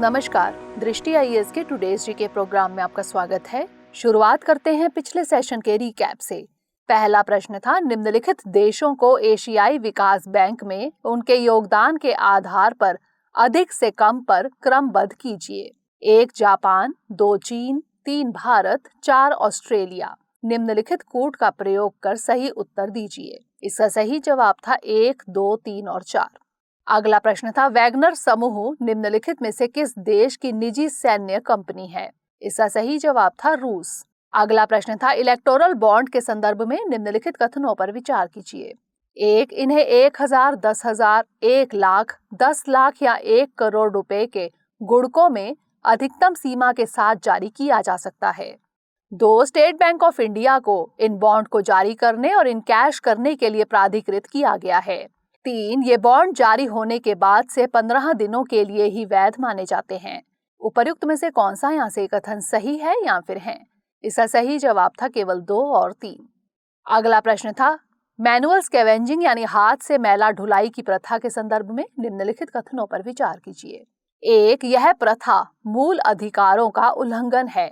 नमस्कार, दृष्टि आईएएस के टुडेज जी के प्रोग्राम में आपका स्वागत है। शुरुआत करते हैं पिछले सेशन के रिकैप से। पहला प्रश्न था, निम्नलिखित देशों को एशियाई विकास बैंक में उनके योगदान के आधार पर अधिक से कम पर क्रमबद्ध कीजिए। 1 जापान, 2 चीन, 3 भारत, 4 ऑस्ट्रेलिया। निम्नलिखित कूट का प्रयोग कर सही उत्तर दीजिए। इसका सही जवाब था 1, 2, 3 और 4। अगला प्रश्न था, वैगनर समूह निम्नलिखित में से किस देश की निजी सैन्य कंपनी है? इसका सही जवाब था रूस। अगला प्रश्न था, इलेक्टोरल बॉन्ड के संदर्भ में निम्नलिखित कथनों पर विचार कीजिए। 1, इन्हें 1000, 10,000, 1 लाख, 10 लाख या 1 करोड़ रुपए के गुणकों में अधिकतम सीमा के साथ जारी किया जा सकता है। 2, स्टेट बैंक ऑफ इंडिया को इन बॉन्ड को जारी करने और इन कैश करने के लिए प्राधिकृत किया गया है। 3, ये बॉन्ड जारी होने के बाद से 15 दिनों के लिए ही वैध माने जाते हैं। उपर्युक्त में से कौन सा यहाँ से कथन सही है या फिर है? इसका सही जवाब था केवल 2 और 3। अगला प्रश्न था, मैनुअल स्कैवेंजिंग यानी हाथ से मैला ढुलाई की प्रथा के संदर्भ में निम्नलिखित कथनों पर विचार कीजिए। 1, यह प्रथा मूल अधिकारों का उल्लंघन है।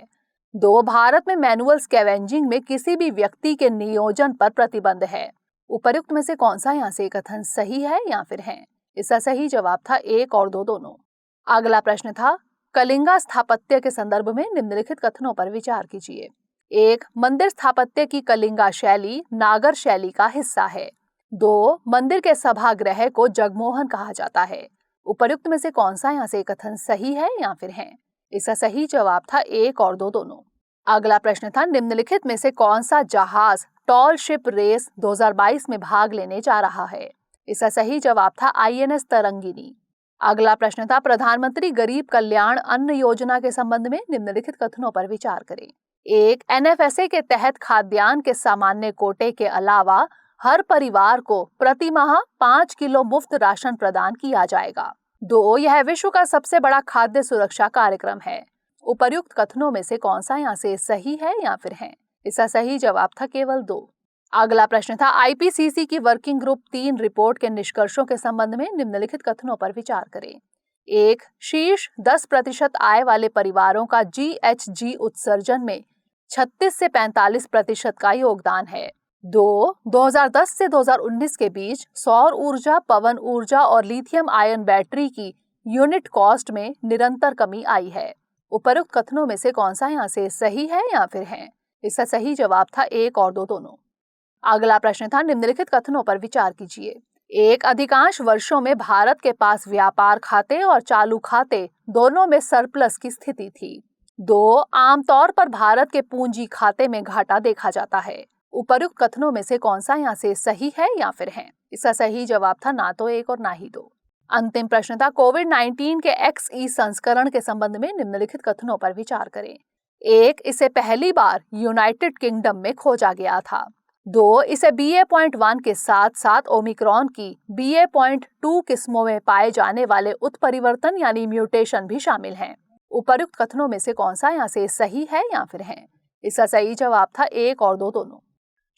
2, भारत में मैनुअल स्कैवेंजिंग में किसी भी व्यक्ति के नियोजन पर प्रतिबंध है। उपर्युक्त में से कौन सा यहाँ से कथन सही है या फिर है? इसका सही जवाब था 1 और 2 दोनों। अगला प्रश्न था, कलिंगा स्थापत्य के संदर्भ में निम्नलिखित कथनों पर विचार कीजिए। 1, मंदिर स्थापत्य की कलिंगा शैली नागर शैली का हिस्सा है। 2, मंदिर के सभागृह को जगमोहन कहा जाता है। उपर्युक्त में से कौन सा यहाँ से कथन सही है या फिर है? इसका सही जवाब था 1 और 2 दोनों। अगला प्रश्न था, निम्नलिखित में से कौन सा जहाज टॉल शिप रेस 2022 में भाग लेने जा रहा है? इसका सही जवाब था INS तरंगिनी। अगला प्रश्न था, प्रधानमंत्री गरीब कल्याण अन्न योजना के संबंध में निम्नलिखित कथनों पर विचार करें। 1, NFSA के तहत खाद्यान्न के सामान्य कोटे के अलावा हर परिवार को प्रति माह 5 किलो मुफ्त राशन प्रदान किया जाएगा। 2, यह विश्व का सबसे बड़ा खाद्य सुरक्षा कार्यक्रम है। उपर्युक्त कथनों में से कौन सा यहाँ से सही है या फिर है? इसका सही जवाब था केवल 2। अगला प्रश्न था, IPCC की वर्किंग ग्रुप 3 रिपोर्ट के निष्कर्षों के संबंध में निम्नलिखित कथनों पर विचार करें। 1, शीर्ष 10% आय वाले परिवारों का GHG उत्सर्जन में 36 से 45% का योगदान है। 2, 2010 से 2019 के बीच सौर ऊर्जा, पवन ऊर्जा और लिथियम आयन बैटरी की यूनिट कॉस्ट में निरंतर कमी आई है। उपर्युक्त कथनों में से कौन सा यहाँ से सही है या फिर है? इसका सही जवाब था 1 और 2 दोनों। अगला प्रश्न था, निम्नलिखित कथनों पर विचार कीजिए। 1, अधिकांश वर्षों में भारत के पास व्यापार खाते और चालू खाते दोनों में सरप्लस की स्थिति थी। 2, आमतौर पर भारत के पूंजी खाते में घाटा देखा जाता है। उपर्युक्त कथनों में से कौन सा यहाँ से सही है या फिर है? इसका सही जवाब था ना तो 1 और ना ही 2। अंतिम प्रश्न था, कोविड-19 के XE संस्करण के संबंध में निम्नलिखित कथनों पर विचार करें। 1, इसे पहली बार यूनाइटेड किंगडम में खोजा गया था। 2, इसे BA.1 के साथ साथ ओमिक्रॉन की BA.2 किस्मों में पाए जाने वाले उत्परिवर्तन यानी म्यूटेशन भी शामिल हैं। उपर्युक्त कथनों में से कौन सा यहाँ से सही है या फिर है? इसका सही जवाब था 1 और 2 दोनों।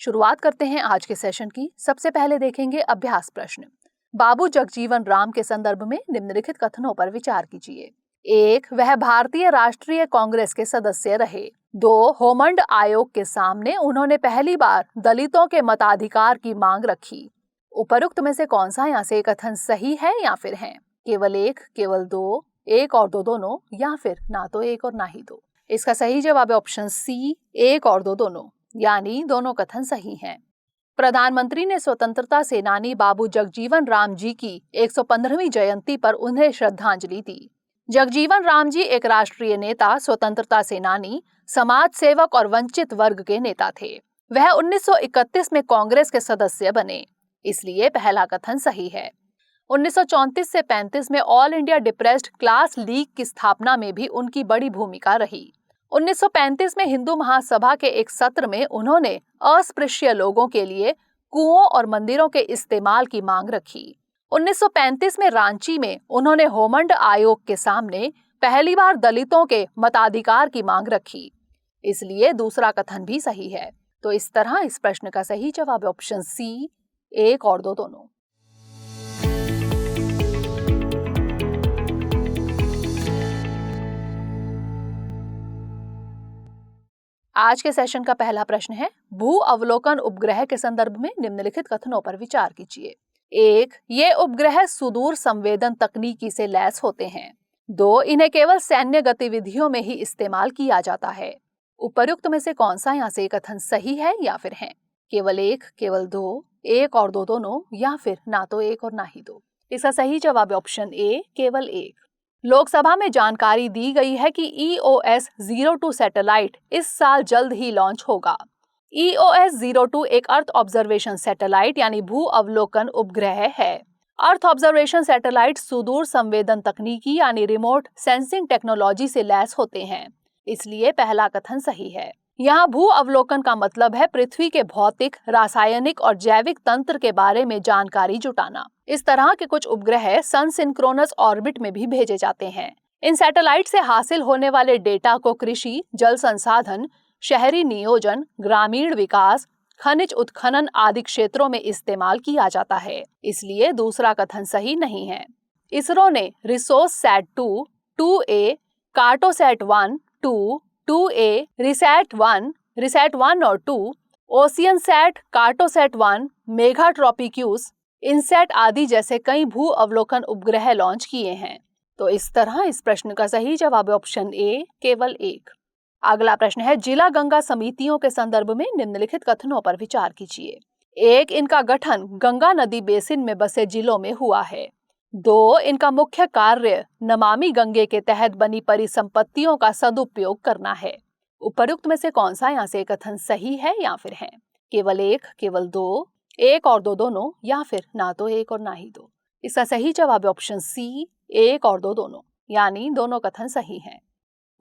शुरुआत करते हैं आज के सेशन की। सबसे पहले देखेंगे अभ्यास प्रश्न। बाबू जगजीवन राम के संदर्भ में निम्नलिखित कथनों पर विचार कीजिए। 1, वह भारतीय राष्ट्रीय कांग्रेस के सदस्य रहे। 2, होमंड आयोग के सामने उन्होंने पहली बार दलितों के मताधिकार की मांग रखी। उपर्युक्त में से कौन सा यहाँ से कथन सही है या फिर है? केवल 1, केवल 2, 1 और 2 दोनों, या फिर ना तो 1 और ना ही 2। इसका सही जवाब है ऑप्शन C, 1 और 2 दोनों, यानी दोनों कथन सही हैं। प्रधानमंत्री ने स्वतंत्रता सेनानी बाबू जगजीवन राम जी की 115वीं जयंती पर उन्हें श्रद्धांजलि दी। जगजीवन राम जी एक राष्ट्रीय नेता, स्वतंत्रता सेनानी, समाज सेवक और वंचित वर्ग के नेता थे। वह 1931 में कांग्रेस के सदस्य बने, इसलिए पहला कथन सही है। 1934 से 35 में all India depressed class league की स्थापना में भी उनकी बड़ी भूमिका रही। 1935 में हिंदू महासभा के एक सत्र में उन्होंने अस्पृश्य लोगों के लिए कुओं और मंदिरों के इस्तेमाल की मांग रखी। 1935 में रांची में उन्होंने होमंड आयोग के सामने पहली बार दलितों के मताधिकार की मांग रखी, इसलिए दूसरा कथन भी सही है। तो इस तरह इस प्रश्न का सही जवाब ऑप्शन C, 1 और 2 दोनों। आज के सेशन का पहला प्रश्न है, भू अवलोकन उपग्रह के संदर्भ में निम्नलिखित कथनों पर विचार कीजिए। 1. ये उपग्रह सुदूर संवेदन तकनीकी से लैस होते हैं। 2. इन्हें केवल सैन्य गतिविधियों में ही इस्तेमाल किया जाता है। उपर्युक्त में से कौन सा यहाँ से कथन सही है या फिर है? केवल 1, केवल 2, 1 और 2 दोनों, या फिर ना तो 1 और ना ही 2? इसका सही जवाब है ऑप्शन ए, केवल 1। लोकसभा में जानकारी दी गई है कि EOS-02 सैटेलाइट इस साल जल्द ही लॉन्च होगा। EOS-02 एक अर्थ ऑब्जर्वेशन सैटेलाइट यानी भू अवलोकन उपग्रह है। अर्थ ऑब्जर्वेशन सैटेलाइट सुदूर संवेदन तकनीकी यानी रिमोट सेंसिंग टेक्नोलॉजी से लैस होते हैं, इसलिए पहला कथन सही है। यहाँ भू अवलोकन का मतलब है पृथ्वी के भौतिक, रासायनिक और जैविक तंत्र के बारे में जानकारी जुटाना। इस तरह के कुछ उपग्रह सन सिंक्रोनस ऑर्बिट में भी भेजे जाते हैं। इन सैटेलाइट से हासिल होने वाले डेटा को कृषि, जल संसाधन, शहरी नियोजन, ग्रामीण विकास, खनिज उत्खनन आदि क्षेत्रों में इस्तेमाल किया जाता है, इसलिए दूसरा कथन सही नहीं है। इसरो ने Resourcesat 2, 2A, Cartosat 1, 2, 2A, RISAT 1 और 2, ओशियनसैट, कार्टोसैट 1, मेगाट्रॉपिक्यूस, इनसैट आदि जैसे कई भू अवलोकन उपग्रह लॉन्च किए हैं। तो इस तरह इस प्रश्न का सही जवाब है ऑप्शन ए, केवल 1। अगला प्रश्न है, जिला गंगा समितियों के संदर्भ में निम्नलिखित कथनों पर विचार कीजिए। 1. इनका गठन गंगा नदी बेसिन में बसे जिलों में हुआ है। 2. इनका मुख्य कार्य नमामि गंगे के तहत बनी परिसंपत्तियों का सदुपयोग करना है। उपर्युक्त में से कौन सा यहाँ से कथन सही है या फिर है? केवल 1, केवल 2, 1 और 2 दोनों, या फिर ना तो 1 और ना ही 2? इसका सही जवाब है ऑप्शन सी, 1 और 2 दोनों, यानी दोनों कथन सही हैं।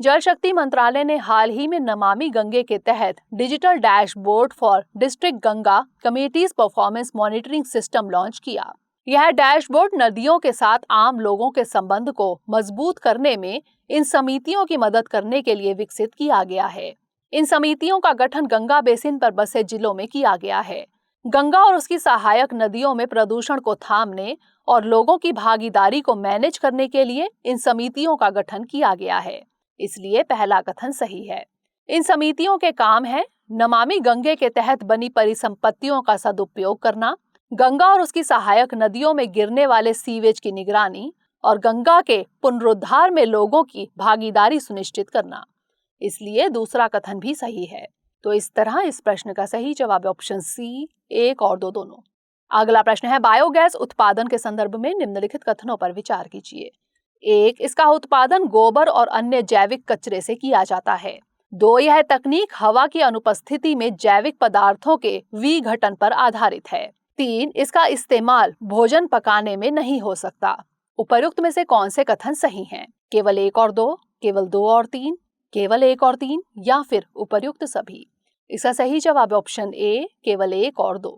जल शक्ति मंत्रालय ने हाल ही में नमामि गंगे के तहत digital dashboard for district Ganga committees performance monitoring system launch किया। यह डैशबोर्ड नदियों के साथ आम लोगों के संबंध को मजबूत करने में इन समितियों की मदद करने के लिए विकसित किया गया है। इन समितियों का गठन गंगा बेसिन पर बसे जिलों में किया गया है। गंगा और उसकी सहायक नदियों में प्रदूषण को थामने और लोगों की भागीदारी को मैनेज करने के लिए इन समितियों का गठन किया गया है, इसलिए पहला कथन सही है। इन समितियों के काम है नमामि गंगे के तहत बनी परिसंपत्तियों का सदुपयोग करना, गंगा और उसकी सहायक नदियों में गिरने वाले सीवेज की निगरानी और गंगा के पुनरुद्धार में लोगों की भागीदारी सुनिश्चित करना, इसलिए दूसरा कथन भी सही है। तो इस तरह इस प्रश्न का सही जवाब है ऑप्शन सी, 1 और 2 दोनों। अगला प्रश्न है, बायोगैस उत्पादन के संदर्भ में निम्नलिखित कथनों पर विचार कीजिए। 1. इसका उत्पादन गोबर और अन्य जैविक कचरे से किया जाता है। 2. यह तकनीक हवा की अनुपस्थिति में जैविक पदार्थों के विघटन पर आधारित है। 3. इसका इस्तेमाल भोजन पकाने में नहीं हो सकता। उपर्युक्त में से कौन से कथन सही हैं? केवल 1 और 2, केवल 2 और 3, केवल 1 और 3, या फिर उपर्युक्त सभी? इसका सही जवाब है ऑप्शन ए, केवल 1 और 2।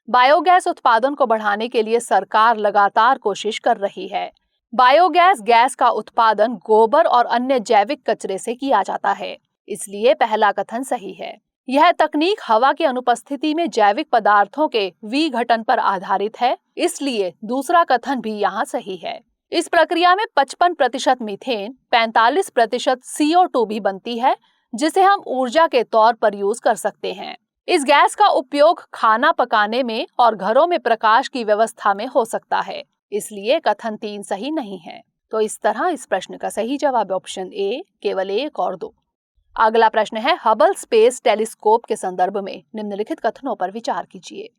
बायोगैस उत्पादन को बढ़ाने के लिए सरकार लगातार कोशिश कर रही है। बायोगैस गैस का उत्पादन गोबर और अन्य जैविक कचरे से किया जाता है, इसलिए पहला कथन सही है। यह तकनीक हवा की अनुपस्थिति में जैविक पदार्थों के विघटन पर आधारित है, इसलिए दूसरा कथन भी यहाँ सही है। इस प्रक्रिया में 55% मीथेन, 45% CO2 भी बनती है, जिसे हम ऊर्जा के तौर पर यूज कर सकते हैं। इस गैस का उपयोग खाना पकाने में और घरों में प्रकाश की व्यवस्था में हो सकता है, इसलिए कथन 3 सही नहीं है। तो इस तरह इस प्रश्न का सही जवाब है ऑप्शन ए, केवल 1 और 2। अगला प्रश्न है, हबल स्पेस टेलीस्कोप के संदर्भ में निम्नलिखित कथनों पर विचार कीजिए।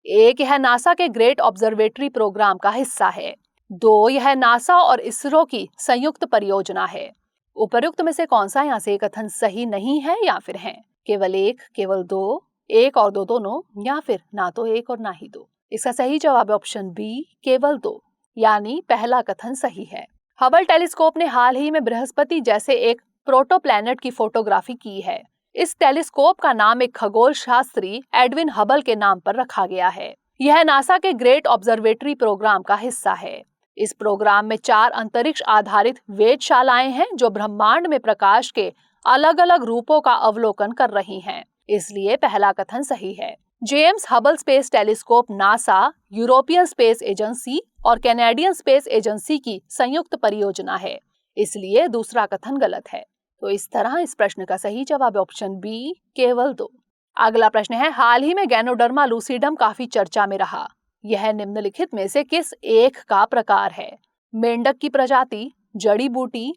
1. यह नासा के ग्रेट ऑब्जर्वेटरी प्रोग्राम का हिस्सा है। 2. यह नासा और इसरो की संयुक्त परियोजना है। उपर्युक्त में से कौन सा यहाँ से कथन सही नहीं है या फिर है? केवल 1, केवल 2, 1 और 2 दोनों, या फिर ना तो 1 और ना ही 2? इसका सही जवाब है ऑप्शन बी, केवल 2, यानी पहला कथन सही है। हबल टेलीस्कोप ने हाल ही में बृहस्पति जैसे एक प्रोटोप्लैनेट की फोटोग्राफी की है। इस टेलीस्कोप का नाम एक खगोल शास्त्री एडविन हबल के नाम पर रखा गया है। यह नासा के ग्रेट ऑब्जर्वेटरी प्रोग्राम का हिस्सा है। इस प्रोग्राम में 4 अंतरिक्ष आधारित वेधशालाएं हैं जो ब्रह्मांड में प्रकाश के अलग अलग रूपों का अवलोकन कर रही हैं, इसलिए पहला कथन सही है। James Hubble space telescope NASA, European space agency और कैनेडियन स्पेस एजेंसी की संयुक्त परियोजना है, इसलिए दूसरा कथन गलत है। तो इस तरह इस प्रश्न का सही जवाब ऑप्शन बी, केवल 2। अगला प्रश्न है, हाल ही में गैनोडर्मा लूसिडम काफी चर्चा में रहा। यह निम्नलिखित में से किस एक का प्रकार है? मेंढक की प्रजाति, जड़ी बूटी,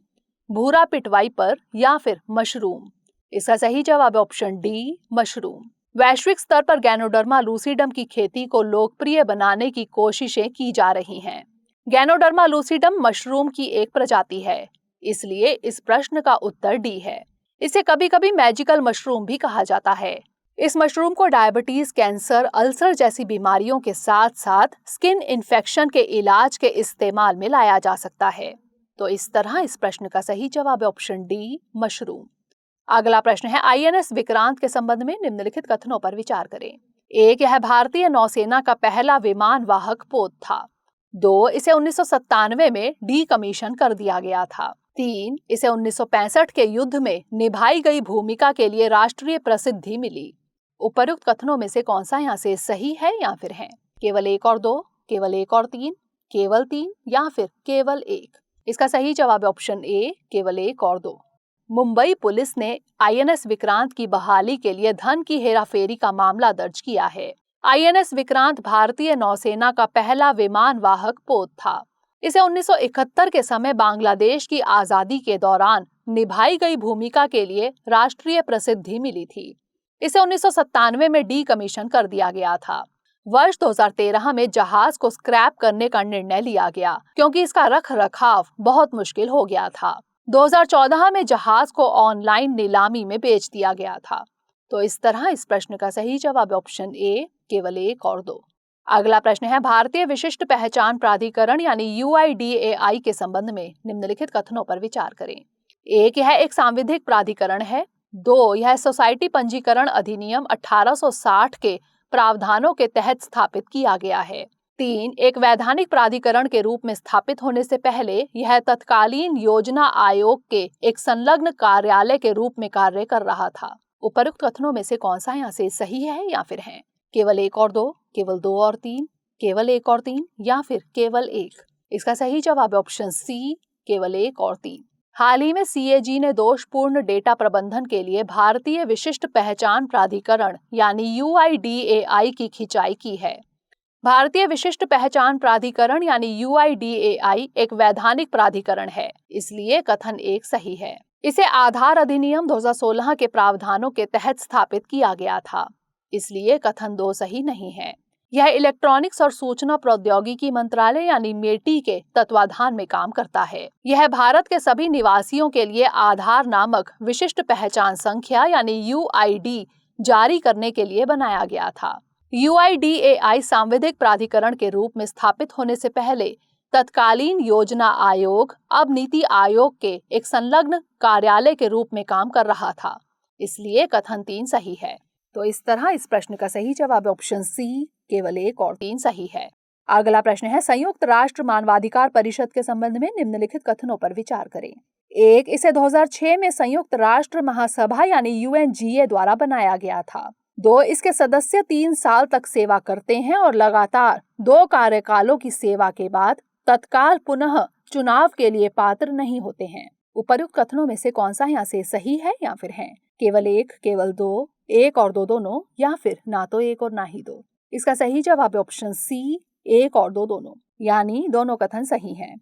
भूरा पिट वाइपर या फिर मशरूम? इसका सही जवाब ऑप्शन डी, मशरूम। वैश्विक स्तर पर गैनोडर्मा लूसिडम की खेती को लोकप्रिय बनाने की कोशिशें की जा रही हैं। गैनोडर्मा लूसिडम मशरूम की एक प्रजाति है, इसलिए इस प्रश्न का उत्तर डी है। इसे कभी कभी मैजिकल मशरूम भी कहा जाता है। इस मशरूम को डायबिटीज, कैंसर, अल्सर जैसी बीमारियों के साथ साथ स्किन इन्फेक्शन के इलाज के इस्तेमाल में लाया जा सकता है। तो इस तरह इस प्रश्न का सही जवाब ऑप्शन डी, मशरूम। अगला प्रश्न है, आईएनएस विक्रांत के संबंध में निम्नलिखित कथनों पर विचार करें। 1, यह भारतीय नौसेना का पहला विमान वाहक पोत था। 2, इसे 1997 में डीकमीशन कर दिया गया था। 3, इसे 1965 के युद्ध में निभाई गई भूमिका के लिए राष्ट्रीय प्रसिद्धि मिली। उपयुक्त कथनों में से कौन सा यहाँ से सही है या फिर है? केवल 1 और 2, केवल 1 और 3, केवल 3 या फिर केवल 1? इसका सही जवाब ऑप्शन ए, केवल 1 और 2। मुंबई पुलिस ने आईएनएस विक्रांत की बहाली के लिए धन की हेराफेरी का मामला दर्ज किया है। आईएनएस विक्रांत भारतीय नौसेना का पहला विमान वाहक पोत था। इसे 1971 के समय बांग्लादेश की आजादी के दौरान निभाई गई भूमिका के लिए राष्ट्रीय प्रसिद्धि मिली थी। इसे 1997 में डीकमीशन कर दिया गया था। वर्ष 2013 में जहाज को स्क्रैप करने का निर्णय लिया गया क्योंकि इसका रख रखाव बहुत मुश्किल हो गया था। 2014 में जहाज को ऑनलाइन नीलामी में बेच दिया गया था। तो इस तरह इस प्रश्न का सही जवाब ऑप्शन ए, केवल 1 और 2। अगला प्रश्न है, भारतीय विशिष्ट पहचान प्राधिकरण यानी UIDAI के संबंध में निम्नलिखित कथनों पर विचार करें। 1, यह एक सांविधिक प्राधिकरण है। 2, यह सोसाइटी पंजीकरण अधिनियम 1860 के प्रावधानों के तहत स्थापित किया गया है। 3, एक वैधानिक प्राधिकरण के रूप में स्थापित होने से पहले यह तत्कालीन योजना आयोग के एक संलग्न कार्यालय के रूप में कार्य कर रहा था। उपयुक्त कथनों में से कौन सा यहाँ से सही है या फिर है? केवल 1 और 2, केवल 2 और 3, केवल 1 और 3 या फिर केवल 1? इसका सही जवाब ऑप्शन सी, केवल 1 और 3। हाल ही में CAG ने दोषपूर्ण डेटा प्रबंधन के लिए भारतीय विशिष्ट पहचान प्राधिकरण यानी UIDAI की खिंचाई की है। भारतीय विशिष्ट पहचान प्राधिकरण यानी UIDAI एक वैधानिक प्राधिकरण है, इसलिए कथन 1 सही है। इसे आधार अधिनियम 2016 के प्रावधानों के तहत स्थापित किया गया था, इसलिए कथन 2 सही नहीं है। यह इलेक्ट्रॉनिक्स और सूचना प्रौद्योगिकी मंत्रालय यानी मेटी के तत्वाधान में काम करता है। यह भारत के सभी निवासियों के लिए आधार नामक विशिष्ट पहचान संख्या यानी UID जारी करने के लिए बनाया गया था। UIDAI सांविधिक प्राधिकरण के रूप में स्थापित होने से पहले तत्कालीन योजना आयोग, अब नीति आयोग के एक संलग्न कार्यालय के रूप में काम कर रहा था, इसलिए कथन 3 सही है। तो इस तरह इस प्रश्न का सही जवाब ऑप्शन सी, केवल 1 और 3 सही है। अगला प्रश्न है, संयुक्त राष्ट्र मानवाधिकार परिषद के संबंध में निम्नलिखित कथनों पर विचार करें। 1, इसे 2006 में संयुक्त राष्ट्र महासभा यानी UNGA द्वारा बनाया गया था। 2, इसके सदस्य 3 साल तक सेवा करते हैं और लगातार 2 कार्यकालों की सेवा के बाद तत्काल पुनः चुनाव के लिए पात्र नहीं होते हैं। उपयुक्त कथनों में से कौन सा यहाँ से सही है या फिर है? केवल 1, केवल 2, 1 और 2 दोनों या फिर ना तो 1 और ना ही 2? इसका सही जवाब ऑप्शन सी, 1 और 2 दोनों, यानी दोनों कथन सही हैं।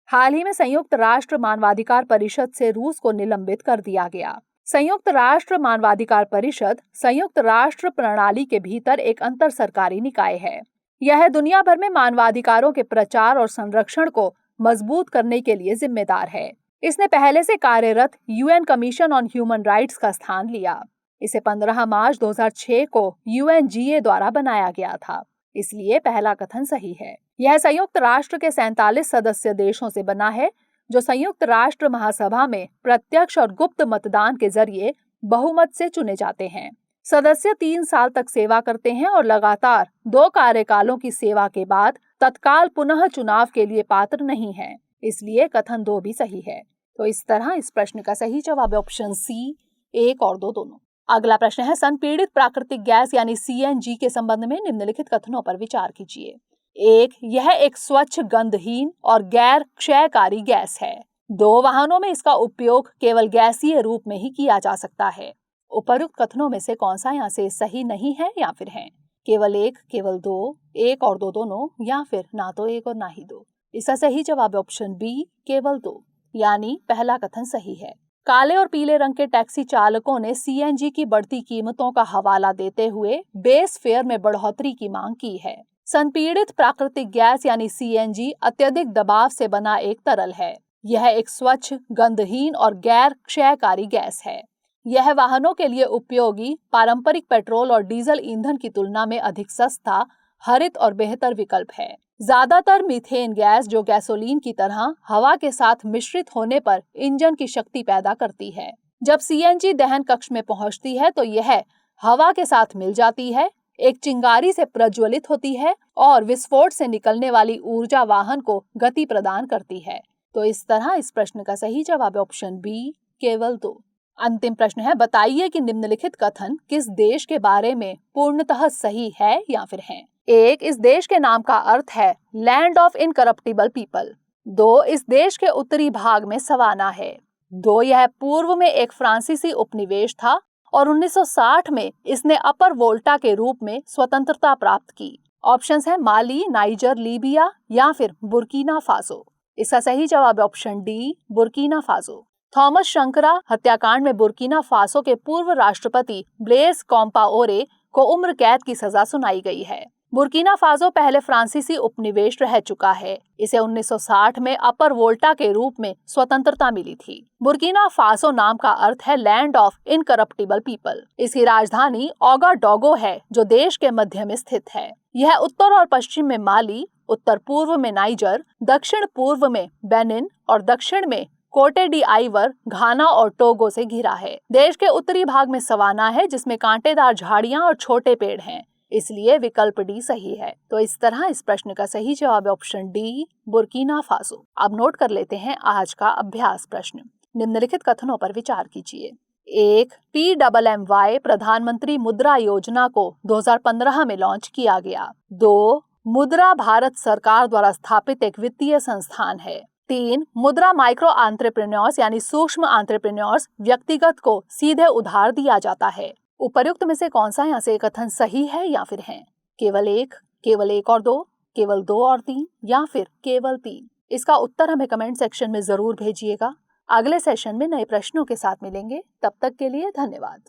हाल ही में संयुक्त राष्ट्र मानवाधिकार परिषद से रूस को निलंबित कर दिया गया। संयुक्त राष्ट्र मानवाधिकार परिषद संयुक्त राष्ट्र प्रणाली के भीतर एक अंतर सरकारी निकाय है। यह दुनिया भर में मानवाधिकारों के प्रचार और संरक्षण को मजबूत करने के लिए जिम्मेदार है। इसने पहले से कार्यरत UN commission on human rights का स्थान लिया। इसे 15 मार्च 2006 को UNGA द्वारा बनाया गया था, इसलिए पहला कथन सही है। यह संयुक्त राष्ट्र के 47 सदस्य देशों से बना है, जो संयुक्त राष्ट्र महासभा में प्रत्यक्ष और गुप्त मतदान के जरिए बहुमत से चुने जाते हैं। सदस्य 3 साल तक सेवा करते हैं और लगातार 2 कार्यकालों की सेवा के बाद तत्काल पुनः चुनाव के लिए पात्र नहीं है, इसलिए कथन 2 भी सही है। तो इस तरह इस प्रश्न का सही जवाब ऑप्शन सी, 1 और 2 दोनों। अगला प्रश्न है, संपीड़ित प्राकृतिक गैस यानी CNG के संबंध में निम्नलिखित कथनों पर विचार कीजिए। 1, यह एक स्वच्छ, गंधहीन और गैर क्षयकारी गैस है। 2 वाहनों में इसका उपयोग केवल गैसीय रूप में ही किया जा सकता है। उपर्युक्त कथनों में से कौन सा यहाँ से सही नहीं है या फिर है? केवल 1, केवल 2, 1 और 2 दोनों, या फिर ना तो 1 और ना ही 2। इसका सही जवाब है ऑप्शन बी, केवल 2, यानी पहला कथन सही है। काले और पीले रंग के टैक्सी चालकों ने सीएनजी की बढ़ती कीमतों का हवाला देते हुए बेस फेयर में बढ़ोतरी की मांग की है। संपीड़ित प्राकृतिक गैस यानी सीएनजी अत्यधिक दबाव से बना एक तरल है। यह एक स्वच्छ, गंधहीन और गैर क्षयकारी गैस है। यह वाहनों के लिए उपयोगी पारंपरिक पेट्रोल और डीजल ईंधन की तुलना में अधिक सस्ता, हरित और बेहतर विकल्प है। ज्यादातर मीथेन गैस, जो गैसोलीन की तरह हवा के साथ मिश्रित होने पर इंजन की शक्ति पैदा करती है। जब सीएनजी दहन कक्ष में पहुंचती है तो यह हवा के साथ मिल जाती है, एक चिंगारी से प्रज्वलित होती है और विस्फोट से निकलने वाली ऊर्जा वाहन को गति प्रदान करती है। तो इस तरह इस प्रश्न का सही जवाब है ऑप्शन बी, केवल 2। अंतिम प्रश्न है, बताइए कि निम्नलिखित कथन किस देश के बारे में पूर्णतः सही है या फिर है? 1, इस देश के नाम का अर्थ है लैंड ऑफ इनकरप्टिबल पीपल। 2, इस देश के उत्तरी भाग में सवाना है। 2, यह पूर्व में एक फ्रांसीसी उपनिवेश था और 1960 में इसने अपर वोल्टा के रूप में स्वतंत्रता प्राप्त की। ऑप्शंस है माली, नाइजर, लीबिया या फिर बुर्किना फासो। इसका सही जवाब है option D, Burkina Faso. Thomas Shankara हत्याकांड में बुर्किना फासो के पूर्व राष्ट्रपति ब्लेस कॉम्पाओरे को उम्र कैद की सजा सुनाई गई है। बुर्किना फासो पहले फ्रांसीसी उपनिवेश रह चुका है। इसे 1960 में अपर वोल्टा के रूप में स्वतंत्रता मिली थी। बुर्किना फासो नाम का अर्थ है लैंड ऑफ इनकरप्टिबल पीपल। इसकी राजधानी ओगाडोगो है, जो देश के मध्य में स्थित है। यह उत्तर और पश्चिम में माली, उत्तर पूर्व में नाइजर, दक्षिण पूर्व में बेनिन और दक्षिण में कोटे डी आइवर, घाना और टोगो से घिरा है। देश के उत्तरी भाग में सवाना है, जिसमें कांटेदार झाड़ियां और छोटे पेड़ हैं, इसलिए विकल्प डी सही है। तो इस तरह इस प्रश्न का सही जवाब है ऑप्शन डी, बुर्किना फासो। अब नोट कर लेते हैं आज का अभ्यास प्रश्न। निम्नलिखित कथनों पर विचार कीजिए। 1, PMMY प्रधानमंत्री मुद्रा योजना को 2015 में लॉन्च किया गया। 2, मुद्रा भारत सरकार द्वारा स्थापित एक वित्तीय संस्थान है। 3, मुद्रा माइक्रो एंटरप्रेन्योर्स यानी सूक्ष्म एंटरप्रेन्योर्स व्यक्तिगत को सीधे उधार दिया जाता है। उपर्युक्त में से कौन सा यहाँ से कथन सही है या फिर है? केवल 1, केवल 1 और 2, केवल 2 और 3 या फिर केवल 3? इसका उत्तर हमें कमेंट सेक्शन में जरूर भेजिएगा। अगले सेशन में नए प्रश्नों के साथ मिलेंगे। तब तक के लिए धन्यवाद।